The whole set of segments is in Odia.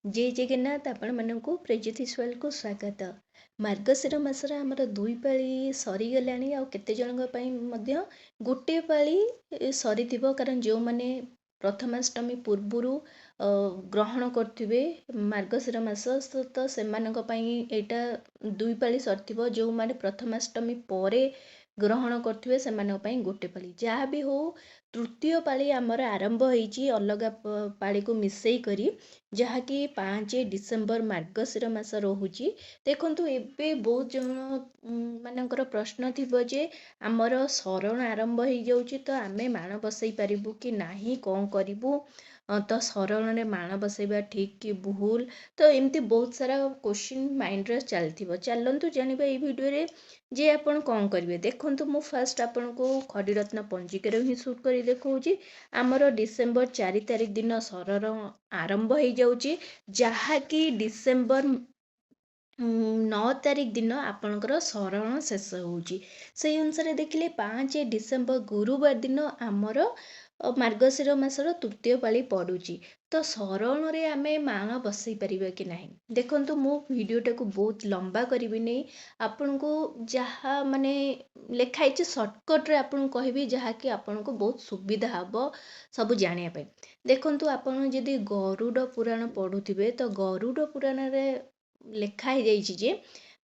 जय जगन्नाथ आपण मानक प्रेज्योति सोयल को स्वागत। मार्गशीर मासर आमर दुई पाली सरीगलाणी आ केते जनक पई मध्य गोटे पाली सरीथिबो कारण जो माने प्रथमाष्टमी पूर्वरु ग्रहण करथिबे मार्गशीर मास तो सेमानक पई एटा दुई पाली सरीथिबो जो माने प्रथमाष्टमी परे ग्रहण करथिबे सेमानक पई गोटे पाली जहाँ भी हो तृतीय पाली आमर आरंभ होईची अलगा पाली को मिसई करी जहाँकि 5 डिसेम्बर मार्गशीर मास रोचे। देखु एबे बहुत जन मानकर प्रश्न थिबो जे आमर शरण आरंभ हो जाउची तो आमे माण बसई पारिबु कि नाही कौन करिबु तो शरण में माण बसैबा ठीक कि भूल तो एमती बहुत सारा क्वेश्चन माइंड रे चलथिबो। चलंतु जानिबा ए वीडियो रे जे आपण कौन करिवे देखंतु मु फर्स्ट आपण को खड़ीरत्न पंजिका ही शूट करी देखौची। आमर डिसेम्बर 4 तारिख दिन शरण आरंभ हो जाउची जहाँकि डिसेम्बर 9 तारिख दिन आपणकर शरण शेष होउची। से अनुसार देखिले 5 डिसेम्बर गुरुवार दिन आमर मार्गशीर मासर तृतीय पाली पड़ुची तो शरण रे आमे माण बसई परिबा कि नाही। देखंतु मो वीडियोटा को बहुत लंबा करिबि नै आपन को जहा माने लेखाई छै शॉर्टकट रे आपन कहबी जहा कि आपन को बहुत सुविधा हबो सब जानिया पे। देखंतु आपन जदि गरुड़ पुराण पढ़ुथिबे तो गरुड़ पुराण रे लेखाई जाइछि जे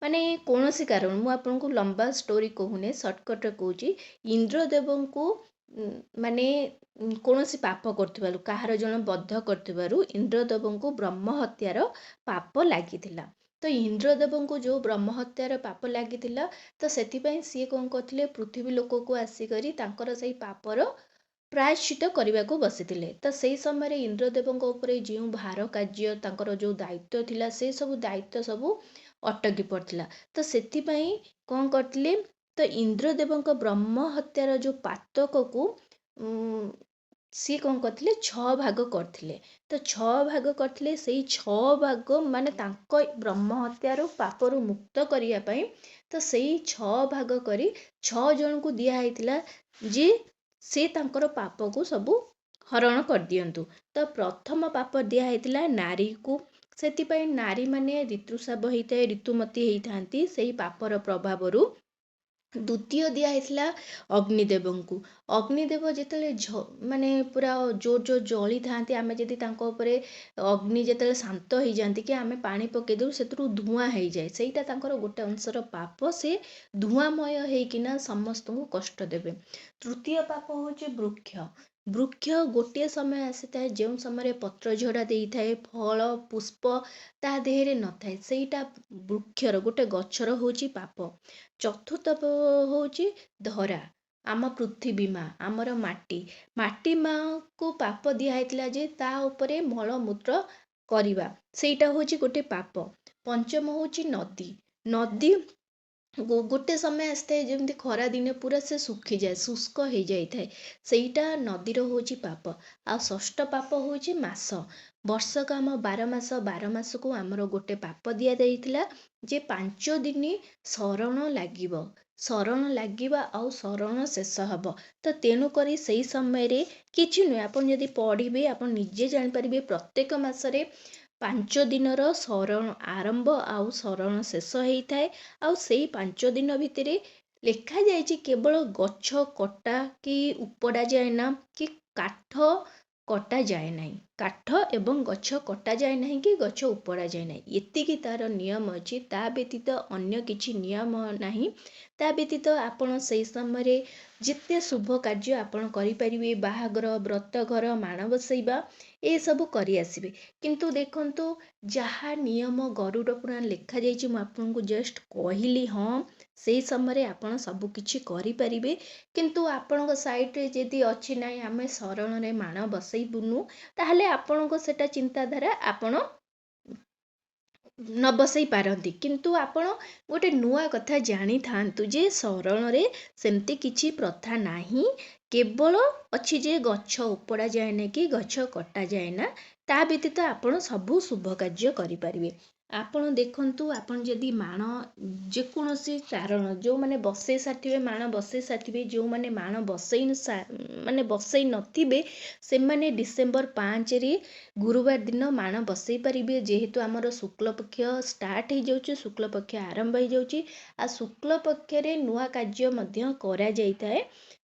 माने कोनोसी कारण मु आपन को लंबा स्टोरी कहूने शॉर्टकट रे कहूची। इंद्रदेव को माने कोनोसी पाप करथिबारु काहार जण बद्ध करथिबारु इंद्रदेव को ब्रह्म हत्यार पाप लागिथिला। तो इंद्रदेव को जो ब्रह्म हत्यार पाप लागिथिला तो सेति पई सी कोन करथिले पृथ्वी लोक को आसी करी तांकर सही पापर प्रायश्चित करने को बसीथिले। तो से समय इंद्रदेव जो भार कार्य तांकर जो दायित्व थिला से सब दायित्व सब अटकी पड़ता। तो सेति पई कौन करथिले तो इंद्रदेव ब्रह्म हत्यार जो पातक को सी कौन करथिले 6 भाग करथिले। तो 6 भाग करथिले से 6 भाग माने तांको ब्रह्म हत्यार पापर मुक्त करिया पई तो से 6 भाग करी 6 जन को दिया हैतिला जे से तांकर पाप को सबू हरण कर दियंतु। तो प्रथम पाप दिया हैतिला नारी को सेति पई नारी माने ऋतुस्राव होइते ऋतुमती होइथांती सेही पापर प्रभावरु। द्वितीय दिया हैतिला अग्निदेव को अग्निदेव जेतले माने पूरा जोर जोर जली थांती आमे जदि तांको ऊपर अग्नि जेतले शांत हो जांती कि आमे पानी पके दउ सेतरु धुआं हो जाए सेटा तांकर गोटे अंशर पाप से धुआंमय हेकिना समस्त को कष्ट देबे। तृतीय पाप होचे वृक्ष वृक्ष गोटे समय आसीता जो समय पत्र झड़ा दे थाए फल पुष्प ता देहरे न थाए सेटा वृक्षर गोटे गछर होची पाप। चतुर्थ होची धरा आम पृथ्वी माँ आमर माटी माँ को पाप दिया हैतिला जे ता उपरे मलमूत्र करिबा सेटा होची गोटे पाप। पंचम होची नदी नदी गोटे समय आसता है जमी खरा दिने पूरा से सुखी जाए शुष्क हो जाए सेटा नदीर होची पाप। आ षष्ठ पाप होची मास वर्षक आम 12 मास को आमर गोटे पाप दिया जाइथिला जे 5 दिन शरण लागिबो आ शरण शेष हब। तो तेणु करी सही समय रे किछि नुहे आपन जदि पढ़िबे आपन निजे जानि परिबे प्रत्येक मासरे 5 दिनर शरण आरंभ आउ शरण शेष होता है। आउ से 5 दिन भितर लिखा जाए केवल गछ कटा कि उपड़ा जाए ना कि काठ कटा जाए ना काठ एवं गछ कटा जाए ना कि गछ उपड़ा जाए ना एतिकी तार नियम अच्छी ता व्यतीत अन्य किछि नियम नाही। ता व्यतीत आपण से समय जिते शुभ कार्य आपण करि परिबे बाहागर व्रतघर माण बसैबा ए सब करि आसिबे। किंतु देखंतु जहा नियम गरुड़ पुराण लिखा जाइछि मु आपनको जस्ट कहली हाँ से समय आपण सब किछि करि परिबे। किंतु आपणक साइड रे जदि अछि नै आमे शरण रे माण बसैबुनु ताहले आपणक सेटा चिंताधारा आपण न बसई पारती। किंतु आपण गोटे नुआ कथा जानी थांतु जे शरण रे सेमती किछि प्रथा नाही केवल अच्छी जे गछ उपड़ा जाए ना कि गछ कटा जाए ना ता व्यतीत आपण सबु शुभ कार्य करि परिबे। ଆପଣ ଦେଖନ୍ତୁ, ଆପଣ ଯଦି ମାଣ ଯେକୌଣସି କାରଣ ଯେଉଁମାନେ ବସେଇ ସାରିଥିବେ ମାଣ ବସେଇ ସାରିଥିବେ, ଯେଉଁମାନେ ମାଣ ମାନେ ବସେଇ ନଥିବେ ସେମାନେ ଡିସେମ୍ବର 5ରେ ଗୁରୁବାର ଦିନ ମାଣ ବସେଇ ପାରିବେ। ଯେହେତୁ ଆମର ଶୁକ୍ଳପକ୍ଷ ଷ୍ଟାର୍ଟ ହେଇଯାଉଛି, ଶୁକ୍ଳପକ୍ଷ ଆରମ୍ଭ ହେଇଯାଉଛି, ଆଉ ଶୁକ୍ଳପକ୍ଷରେ ନୂଆ କାର୍ଯ୍ୟ ମଧ୍ୟ କରାଯାଇଥାଏ,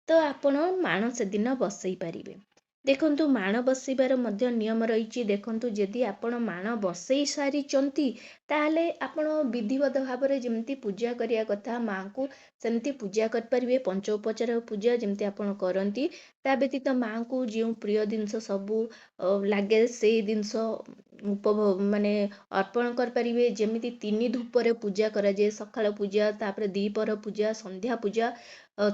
ତ ଆପଣ ମାଣ ସେଦିନ ବସେଇ ପାରିବେ। ଦେଖନ୍ତୁ, ମାଣ ବସେଇବାର ମଧ୍ୟ ନିୟମ ରହିଛି। ଦେଖନ୍ତୁ, ଯଦି ଆପଣ ମାଣ ବସେଇ ସାରିଛନ୍ତି ତାହେଲେ ଆପଣ ବିଧିବଦ୍ଧ ଭାବରେ ଯେମିତି ପୂଜା କରିବା କଥା ମାଙ୍କୁ ସେମିତି ପୂଜା କରିପାରିବେ। ପଞ୍ଚୋପଚାର ପୂଜା ଯେମିତି ଆପଣ କରନ୍ତି, ତା ବ୍ୟତୀତ ମାଙ୍କୁ ଯେଉଁ ପ୍ରିୟ ଜିନିଷ ସବୁ ଲାଗେ ସେଇ ଜିନିଷ ମାନେ ଅର୍ପଣ କରିପାରିବେ। ଯେମିତି 3 ଧୂପରେ ପୂଜା କରାଯାଏ, ସକାଳ ପୂଜା, ତାପରେ ଦ୍ୱିପହର ପୂଜା, ସନ୍ଧ୍ୟା ପୂଜା,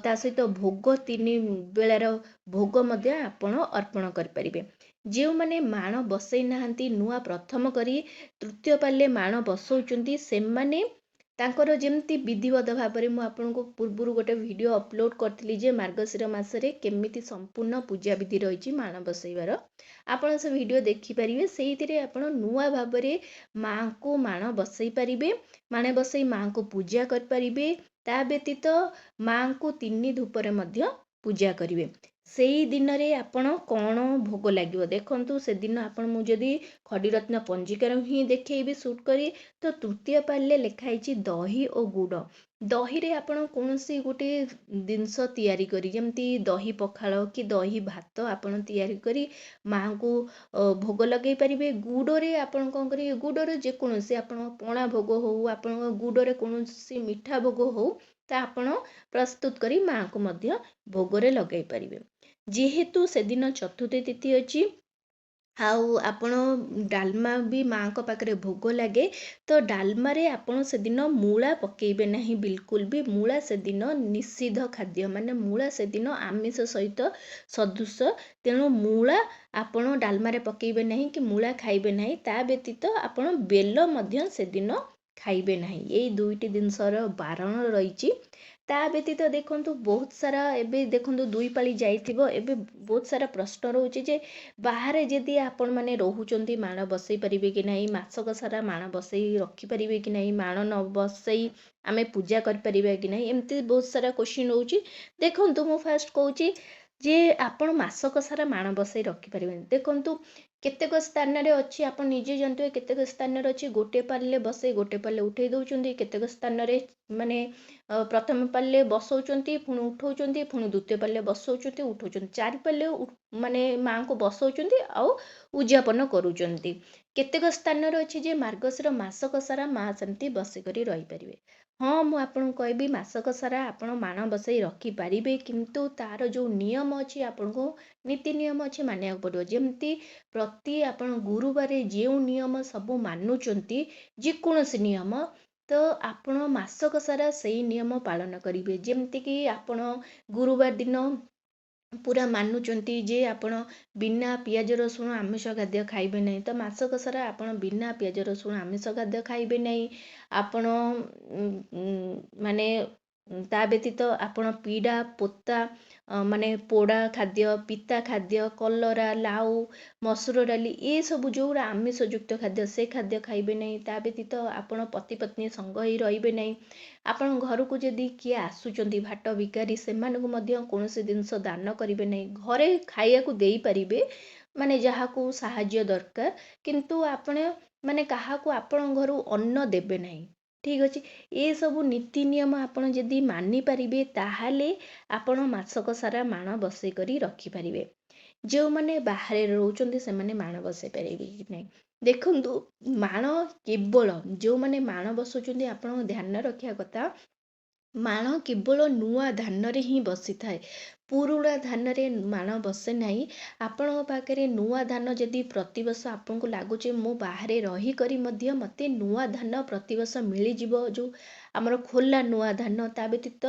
ତା ସହିତ ଭୋଗ 3 ବେଳାର ଭୋଗ ମଧ୍ୟ ଆପଣ ଅର୍ପଣ କରିପାରିବେ। ଯେଉଁମାନେ ମାଣ ବସେଇ ନାହାନ୍ତି, ନୂଆ ପ୍ରଥମ କରି ତୃତୀୟ ପାଳିରେ ମାଣ ବସଉଛନ୍ତି, ସେମାନେ ତାଙ୍କର ଯେମିତି ବିଧିବଦ୍ଧ ଭାବରେ ମୁଁ ଆପଣଙ୍କୁ ପୂର୍ବରୁ ଗୋଟେ ଭିଡ଼ିଓ ଅପଲୋଡ଼ କରିଥିଲି ଯେ ମାର୍ଗଶିର ମାସରେ କେମିତି ସମ୍ପୂର୍ଣ୍ଣ ପୂଜାବିଧି ରହିଛି ମାଣ ବସେଇବାର, ଆପଣ ସେ ଭିଡ଼ିଓ ଦେଖିପାରିବେ। ସେଇଥିରେ ଆପଣ ନୂଆ ଭାବରେ ମାଙ୍କୁ ମାଣ ବସେଇ ପାରିବେ, ମାଣ ବସେଇ ମାଙ୍କୁ ପୂଜା କରିପାରିବେ। ତା ବ୍ୟତୀତ ମାଙ୍କୁ 3 ଧୂପରେ ମଧ୍ୟ ପୂଜା କରିବେ। ସେଇ ଦିନରେ ଆପଣ କ'ଣ ଭୋଗ ଲାଗିବ ଦେଖନ୍ତୁ। ସେଦିନ ଆପଣ, ମୁଁ ଯଦି ଖଡ଼ିରତ୍ନ ପଞ୍ଜିକାର ହିଁ ଦେଖେଇବି ସୁଟ୍ କରି, ତ ତୃତୀୟ ପାଳିରେ ଲେଖା ହେଇଛି ଦହି ଓ ଗୁଡ଼। ଦହିରେ ଆପଣ କୌଣସି ଗୋଟେ ଜିନିଷ ତିଆରି କରି, ଯେମିତି ଦହି ପଖାଳ କି ଦହି ଭାତ ଆପଣ ତିଆରି କରି ମାଙ୍କୁ ଭୋଗ ଲଗେଇ ପାରିବେ। ଗୁଡ଼ରେ ଆପଣ କ'ଣ କରିବେ, ଗୁଡ଼ରେ ଯେକୌଣସି ଆପଣ ପଣା ଭୋଗ ହଉ, ଆପଣଙ୍କ ଗୁଡ଼ରେ କୌଣସି ମିଠା ଭୋଗ ହଉ, ତା ଆପଣ ପ୍ରସ୍ତୁତ କରି ମାଙ୍କୁ ମଧ୍ୟ ଭୋଗରେ ଲଗାଇ ପାରିବେ। ଯେହେତୁ ସେଦିନ ଚତୁର୍ଥୀ ତିଥି ଅଛି, ଆଉ ଆପଣ ଡାଲମା ବି ମାଙ୍କ ପାଖରେ ଭୋଗ ଲାଗେ, ତ ଡାଲମାରେ ଆପଣ ସେଦିନ ମୂଳା ପକେଇବେ ନାହିଁ, ବିଲକୁଲ ବି। ମୂଳା ସେଦିନ ନିଷିଦ୍ଧ ଖାଦ୍ୟ, ମାନେ ମୂଳା ସେଦିନ ଆମିଷ ସହିତ ସଦୃଶ। ତେଣୁ ମୂଳା ଆପଣ ଡାଲମାରେ ପକେଇବେ ନାହିଁ କି ମୂଳା ଖାଇବେ ନାହିଁ। ତା ବ୍ୟତୀତ ଆପଣ ବେଲ ମଧ୍ୟ ସେଦିନ ଖାଇବେ ନାହିଁ। ଏଇ 2ଟି ଜିନିଷର ବାରଣ ରହିଛି। ତା ବ୍ୟତୀତ ଦେଖନ୍ତୁ, ବହୁତ ସାରା ଏବେ ଦେଖନ୍ତୁ 2 ପାଳି ଯାଇଥିବ, ଏବେ ବହୁତ ସାରା ପ୍ରଶ୍ନ ରହୁଛି ଯେ ବାହାରେ ଯଦି ଆପଣମାନେ ରହୁଛନ୍ତି ମାଣ ବସେଇ ପାରିବେ କି ନାହିଁ, ମାସକ ସାରା ମାଣ ବସେଇ ରଖିପାରିବେ କି ନାହିଁ, ମାଣ ନ ବସେଇ ଆମେ ପୂଜା କରିପାରିବା କି ନାହିଁ, ଏମିତି ବହୁତ ସାରା କୋଶ୍ଚିନ୍ ରହୁଛି। ଦେଖନ୍ତୁ, ମୁଁ ଫାର୍ଷ୍ଟ କହୁଛି ଯେ ଆପଣ ମାସକ ସାରା ମାଣ ବସେଇ ରଖିପାରିବେନି। ଦେଖନ୍ତୁ, କେତେକ ସ୍ଥାନରେ ଅଛି, ଆପଣ ନିଜେ ଜାଣିଥିବେ, କେତେକ ସ୍ଥାନରେ ଅଛି ଗୋଟିଏ ପାଳିରେ ବସେଇ ଗୋଟେ ପାଳିରେ ଉଠେଇ ଦେଉଛନ୍ତି। କେତେକ ସ୍ଥାନରେ ମାନେ ପ୍ରଥମ ପାଳିରେ ବସଉଛନ୍ତି, ପୁଣି ଉଠଉଛନ୍ତି, ପୁଣି ଦ୍ୱିତୀୟ ପାଳିରେ ବସଉଛନ୍ତି, ଉଠଉଛନ୍ତି, 4 ପାଳିରେ ମାନେ ମାଙ୍କୁ ବସଉଛନ୍ତି ଆଉ ଉଯାପନ କରୁଛନ୍ତି। କେତେକ ସ୍ଥାନରେ ଅଛି ଯେ ମାର୍ଗଶିର ମାସକ ସାରା ମା ସେମିତି ବସିକରି ରହିପାରିବେ। ହଁ, ମୁଁ ଆପଣଙ୍କୁ କହିବି, ମାସକ ସାରା ଆପଣ ମାଣ ବସେଇ ରଖିପାରିବେ, କିନ୍ତୁ ତାର ଯେଉଁ ନିୟମ ଅଛି, ଆପଣଙ୍କୁ ନୀତି ନିୟମ ଅଛି ମାନିବାକୁ ପଡ଼ିବ। ଯେମିତି ପ୍ରତି ଆପଣ ଗୁରୁବାରେ ଯେଉଁ ନିୟମ ସବୁ ମାନୁଛନ୍ତି, ଯେକୌଣସି ନିୟମ, ତ ଆପଣ ମାସକ ସାରା ସେଇ ନିୟମ ପାଳନ କରିବେ। ଯେମିତିକି ଆପଣ ଗୁରୁବାର ଦିନ ପୁରା ମାନୁଛନ୍ତି ଯେ ଆପଣ ବିନା ପିଆଜ ରସୁଣ ଆମିଷ ଖାଦ୍ୟ ଖାଇବେ ନାହିଁ, ତ ମାସକ ସାରା ଆପଣ ବିନା ପିଆଜ ରସୁଣ ଆମିଷ ଖାଦ୍ୟ ଖାଇବେ ନାହିଁ। ଆପଣ ମାନେ ତା ବ୍ୟତୀତ ଆପଣ ପିଡ଼ା ପୋତା, ମାନେ ପୋଡ଼ା ଖାଦ୍ୟ, ପିତା ଖାଦ୍ୟ, କଲରା, ଲାଉ, ମସୁର ଡାଲି, ଏସବୁ ଯେଉଁଗୁଡ଼ା ଆମିଷଯୁକ୍ତ ଖାଦ୍ୟ, ସେ ଖାଦ୍ୟ ଖାଇବେ ନାହିଁ। ତା ବ୍ୟତୀତ ଆପଣ ପତି ପତ୍ନୀ ସଙ୍ଗ ହେଇ ରହିବେ ନାହିଁ। ଆପଣଙ୍କ ଘରକୁ ଯଦି କିଏ ଆସୁଛନ୍ତି ଭାଟ ଭିକାରୀ, ସେମାନଙ୍କୁ ମଧ୍ୟ କୌଣସି ଜିନିଷ ଦାନ କରିବେ ନାହିଁ। ଘରେ ଖାଇବାକୁ ଦେଇପାରିବେ, ମାନେ ଯାହାକୁ ସାହାଯ୍ୟ ଦରକାର, କିନ୍ତୁ ଆପଣ ମାନେ କାହାକୁ ଆପଣଙ୍କ ଘରୁ ଅନ୍ନ ଦେବେ ନାହିଁ। ଠିକ୍ ଅଛି, ଏସବୁ ନୀତି ନିୟମ ଆପଣ ଯଦି ମାନିପାରିବେ, ତାହେଲେ ଆପଣ ମାସକ ସାରା ମାଣ ବସେଇ କରି ରଖିପାରିବେ। ଯେଉଁମାନେ ବାହାରେ ରହୁଛନ୍ତି ସେମାନେ ମାଣ ବସେଇ ପାରିବେ କି ନାହିଁ। ଦେଖନ୍ତୁ, ମାଣ କେବଳ ଯେଉଁମାନେ ମାଣ ବସାଉଛନ୍ତି, ଆପଣଙ୍କ ଧ୍ୟାନ ରଖିବା କଥା, ମାଣ କେବଳ ନୂଆ ଧାନରେ ହିଁ ବସିଥାଏ, ପୁରୁଣା ଧାନରେ ମାଣ ବସେ ନାହିଁ। ଆପଣଙ୍କ ପାଖରେ ନୂଆ ଧାନ ଯଦି ପ୍ରତିବର୍ଷ ଆପଣଙ୍କୁ ଲାଗୁଛି ମୁଁ ବାହାରେ ରହିକରି ମଧ୍ୟ ମୋତେ ନୂଆ ଧାନ ପ୍ରତିବର୍ଷ ମିଳିଯିବ, ଯେଉଁ ଆମର ଖୋଲା ନୂଆ ଧାନ, ତା ବ୍ୟତୀତ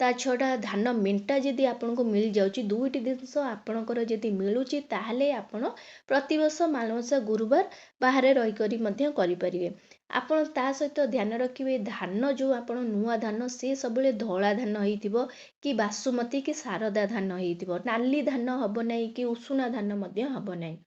ତା ଛଡ଼ା ଧାନ ମେଣ୍ଟା ଯଦି ଆପଣଙ୍କୁ ମିଳିଯାଉଛି, 2ଟି ଜିନିଷ ଆପଣଙ୍କର ଯଦି ମିଳୁଛି, ତାହେଲେ ଆପଣ ପ୍ରତିବର୍ଷ ମାଣବସା ଗୁରୁବାର ବାହାରେ ରହିକରି ମଧ୍ୟ କରିପାରିବେ। ଆପଣ ତା ସହିତ ଧ୍ୟାନ ରଖିବେ, ଧାନ ଯେଉଁ ଆପଣ ନୂଆ ଧାନ, ସେ ସବୁବେଳେ ଧଳା ଧାନ ହେଇଥିବ, କି ବାସୁମତୀ କି ଶାରଦା ଧାନ ହେଇଥିବ। ନାଲି ଧାନ ହେବ ନାହିଁ, କି ଉଷୁନା ଧାନ ମଧ୍ୟ ହେବ ନାହିଁ।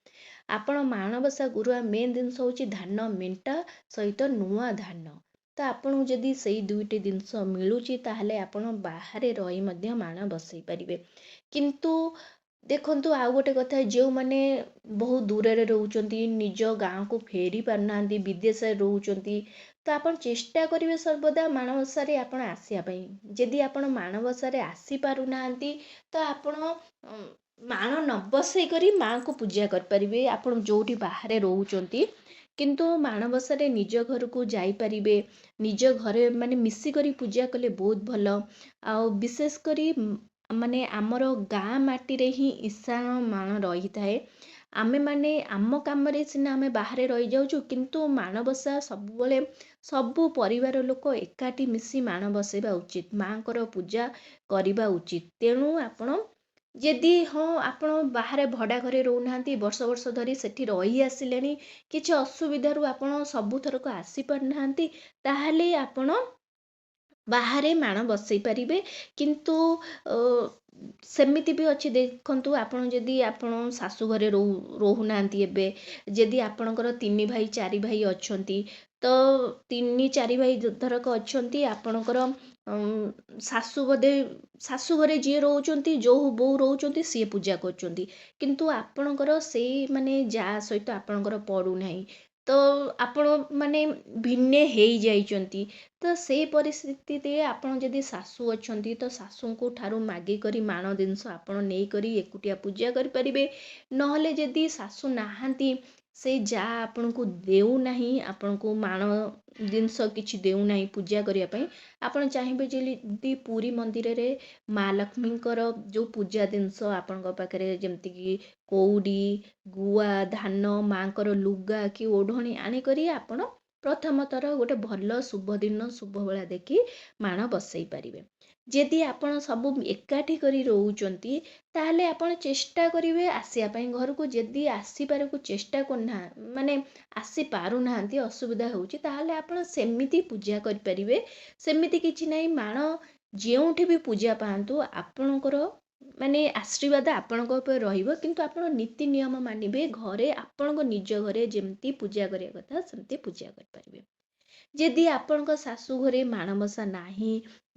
ଆପଣ ମାଣବସା ଗୁରୁବାର ମେନ୍ ଜିନିଷ ହେଉଛି ଧାନ ମେଣ୍ଟା ସହିତ ନୂଆ ଧାନ। ତ ଆପଣଙ୍କୁ ଯଦି ସେଇ ଦୁଇଟି ଜିନିଷ ମିଳୁଛି ତାହେଲେ ଆପଣ ବାହାରେ ରହି ମଧ୍ୟ ମାଣ ବସେଇ ପାରିବେ। କିନ୍ତୁ ଦେଖନ୍ତୁ ଆଉ ଗୋଟେ କଥା, ଯେଉଁମାନେ ବହୁତ ଦୂରରେ ରହୁଛନ୍ତି, ନିଜ ଗାଁକୁ ଫେରି ପାରୁନାହାନ୍ତି, ବିଦେଶରେ ରହୁଛନ୍ତି, ତ ଆପଣ ଚେଷ୍ଟା କରିବେ ସର୍ବଦା ମାଣବସାରେ ଆପଣ ଆସିବା ପାଇଁ। ଯଦି ଆପଣ ମାଣବସାରେ ଆସିପାରୁନାହାନ୍ତି ତ ଆପଣ ମାଣ ନ ବସେଇ କରି ମାଆଙ୍କୁ ପୂଜା କରିପାରିବେ ଆପଣ ଯେଉଁଠି ବାହାରେ ରହୁଛନ୍ତି। କିନ୍ତୁ ମାଣବସାରେ ନିଜ ଘରକୁ ଯାଇପାରିବେ, ନିଜ ଘରେ ମାନେ ମିଶିକରି ପୂଜା କଲେ ବହୁତ ଭଲ। ଆଉ ବିଶେଷ କରି ମାନେ ଆମର ଗାଁ ମାଟିରେ ହିଁ ଇଶାଣ ମାଣ ରହିଥାଏ। ଆମେମାନେ ଆମ କାମରେ ସିନା ଆମେ ବାହାରେ ରହିଯାଉଛୁ, କିନ୍ତୁ ମାଣବସା ସବୁବେଳେ ସବୁ ପରିବାର ଲୋକ ଏକାଠି ମିଶି ମାଣ ବସେଇବା ଉଚିତ, ମାଆଙ୍କର ପୂଜା କରିବା ଉଚିତ। ତେଣୁ ଆପଣ ଯଦି ଆପଣ ବାହାରେ ଭଡ଼ା ଘରେ ରହୁନାହାନ୍ତି, ବର୍ଷ ବର୍ଷ ଧରି ସେଠି ରହି ଆସିଲେଣି, କିଛି ଅସୁବିଧାରୁ ଆପଣ ସବୁଥରକ ଆସିପାରୁନାହାନ୍ତି, ତାହେଲେ ଆପଣ ବାହାରେ ମାଣ ବସେଇ ପାରିବେ। କିନ୍ତୁ ସେମିତି ବି ଅଛି, ଦେଖନ୍ତୁ ଆପଣ ଯଦି ଆପଣ ଶାଶୁ ଘରେ ରହୁନାହାନ୍ତି ଏବେ, ଯଦି ଆପଣଙ୍କର 3 ଭାଇ 4 ଭାଇ ଅଛନ୍ତି, ତ 3 4 ଭାଇ ଧରକ ଅଛନ୍ତି, ଆପଣଙ୍କର ଶାଶୁ ବୋଧେ ଶାଶୁ ଘରେ ଯିଏ ରହୁଛନ୍ତି, ଯେଉଁ ବୋଉ ରହୁଛନ୍ତି ସିଏ ପୂଜା କରୁଛନ୍ତି, କିନ୍ତୁ ଆପଣଙ୍କର ସେଇ ମାନେ ଯାଆ ସହିତ ଆପଣଙ୍କର ପଡ଼ୁନାହିଁ, ତ ଆପଣ ମାନେ ଭିନେ ହେଇଯାଇଛନ୍ତି। ତ ସେଇ ପରିସ୍ଥିତିରେ ଆପଣ ଯଦି ଶାଶୁ ଅଛନ୍ତି ତ ଶାଶୁଙ୍କୁ ଠାରୁ ମାଗିକରି ମାଣ ଜିନିଷ ଆପଣ ନେଇକରି ଏକୁଟିଆ ପୂଜା କରିପାରିବେ। ନହେଲେ ଯଦି ଶାଶୁ ନାହାନ୍ତି, ସେଇ ଯାଆ ଆପଣଙ୍କୁ ଦେଉନାହିଁ, ଆପଣଙ୍କୁ ମାଣ ଜିନିଷ କିଛି ଦେଉନାହିଁ ପୂଜା କରିବା ପାଇଁ, ଆପଣ ଚାହିଁବେ ଯଦି ପୁରୀ ମନ୍ଦିରରେ ମା ଲକ୍ଷ୍ମୀଙ୍କର ଯେଉଁ ପୂଜା ଜିନିଷ ଆପଣଙ୍କ ପାଖରେ ଯେମିତିକି କଉଡ଼ି, ଗୁଆ, ଧାନ, ମାଙ୍କର ଲୁଗା କି ଓଢ଼ଣୀ ଆଣିକରି ଆପଣ ପ୍ରଥମଥର ଗୋଟେ ଭଲ ଶୁଭ ଦିନ ଶୁଭ ବେଳା ଦେଖି ମାଣ ବସେଇ ପାରିବେ। ଯଦି ଆପଣ ସବୁ ଏକାଠି କରି ରହୁଛନ୍ତି, ତାହେଲେ ଆପଣ ଚେଷ୍ଟା କରିବେ ଆସିବା ପାଇଁ ଘରକୁ। ଯଦି ଆସିପାରିବାକୁ ଚେଷ୍ଟା ମାନେ ଆସିପାରୁନାହାନ୍ତି, ଅସୁବିଧା ହେଉଛି, ତାହେଲେ ଆପଣ ସେମିତି ପୂଜା କରିପାରିବେ। ସେମିତି କିଛି ନାହିଁ, ମାଣ ଯେଉଁଠି ବି ପୂଜା ପାଆନ୍ତୁ ଆପଣଙ୍କର ମାନେ ଆଶୀର୍ବାଦ ଆପଣଙ୍କ ଉପରେ ରହିବ, କିନ୍ତୁ ଆପଣ ନୀତି ନିୟମ ମାନିବେ। ଘରେ ଆପଣଙ୍କ ନିଜ ଘରେ ଯେମିତି ପୂଜା କରିବା କଥା ସେମିତି ପୂଜା କରିପାରିବେ। ଯଦି ଆପଣଙ୍କ ଶାଶୁ ଘରେ ମାଣବସା ନାହିଁ,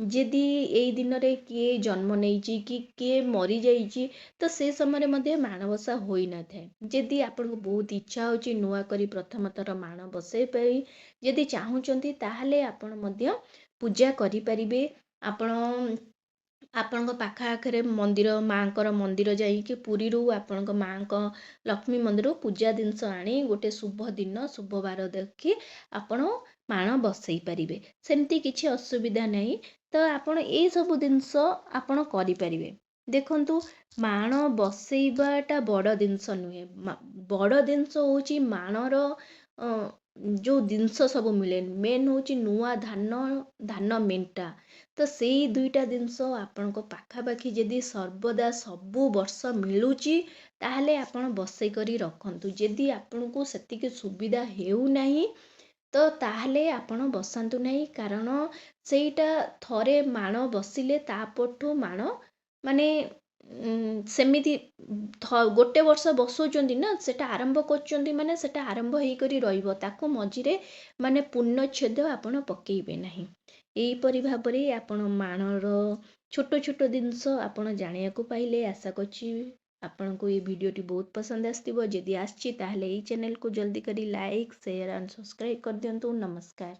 ଯଦି ଏଇ ଦିନରେ କିଏ ଜନ୍ମ ନେଇଛି କି କିଏ ମରିଯାଇଛି, ତ ସେ ସମୟରେ ମଧ୍ୟ ମାଣବସା ହୋଇନଥାଏ। ଯଦି ଆପଣଙ୍କୁ ବହୁତ ଇଚ୍ଛା ହେଉଛି ନୂଆ କରି ପ୍ରଥମ ଥର ମାଣ ବସେଇ ପାଇଁ ଯଦି ଚାହୁଁଛନ୍ତି, ତାହେଲେ ଆପଣ ମଧ୍ୟ ପୂଜା କରିପାରିବେ। ଆପଣ ଆପଣଙ୍କ ପାଖ ଆଖରେ ମନ୍ଦିର, ମାଆଙ୍କର ମନ୍ଦିର ଯାଇକି ପୁରୀରୁ ଆପଣଙ୍କ ମାଆଙ୍କ ଲକ୍ଷ୍ମୀ ମନ୍ଦିରରୁ ପୂଜା ଜିନିଷ ଆଣି ଗୋଟେ ଶୁଭ ଦିନ ଶୁଭ ବାର ଦେଖି ଆପଣ ମାଣ ବସେଇ ପାରିବେ। ସେମିତି କିଛି ଅସୁବିଧା ନାହିଁ। ତ ଆପଣ ଏଇସବୁ ଜିନିଷ ଆପଣ କରିପାରିବେ। ଦେଖନ୍ତୁ, ମାଣ ବସେଇବାଟା ବଡ଼ ଜିନିଷ ନୁହେଁ। ବଡ଼ ଜିନିଷ ହେଉଛି ମାଣର ଯେଉଁ ଜିନିଷ ସବୁ ମିଳେ, ମେନ୍ ହେଉଛି ନୂଆ ଧାନ ମେଣ୍ଟା। ତ ସେଇ ଦୁଇଟା ଜିନିଷ ଆପଣଙ୍କ ପାଖାପାଖି ଯଦି ସର୍ବଦା ସବୁ ବର୍ଷ ମିଳୁଛି, ତାହେଲେ ଆପଣ ବସେଇ କରି ରଖନ୍ତୁ। ଯଦି ଆପଣଙ୍କୁ ସେତିକି ସୁବିଧା ହେଉନାହିଁ, ତ ତାହେଲେ ଆପଣ ବସାନ୍ତୁ ନାହିଁ, କାରଣ ସେଇଟା ଥରେ ମାଣ ବସିଲେ ତାପରଠୁ ମାଣ ମାନେ ସେମିତି ଗୋଟେ ବର୍ଷ ବସଉଛନ୍ତି ନା, ସେଟା ଆରମ୍ଭ କରୁଛନ୍ତି ମାନେ ସେଟା ଆରମ୍ଭ ହେଇକରି ରହିବ, ତାକୁ ମଝିରେ ମାନେ ପୂର୍ଣ୍ଣଚ୍ଛେଦ ଆପଣ ପକେଇବେ ନାହିଁ। ଏହିପରି ଭାବରେ ଆପଣ ମାଣର ଛୋଟ ଛୋଟ ଜିନିଷ ଆପଣ ଜାଣିବାକୁ ପାଇଲେ। ଆଶା କରୁଛି ଆପଣଙ୍କୁ এই ଭିଡ଼ିଓଟି ବହୁତ ପସନ୍ଦ ଆସିଥିବ। ଯଦି ଆସିଛି ତାହେଲେ ଏଇ ଚ୍ୟାନେଲକୁ ଜଲ୍ଦି କରି ଲାଇକ୍, ସେୟାର ଆଣ୍ଡ ସବସ୍କ୍ରାଇବ୍ କରିଦିଅନ୍ତୁ। ନମସ୍କାର।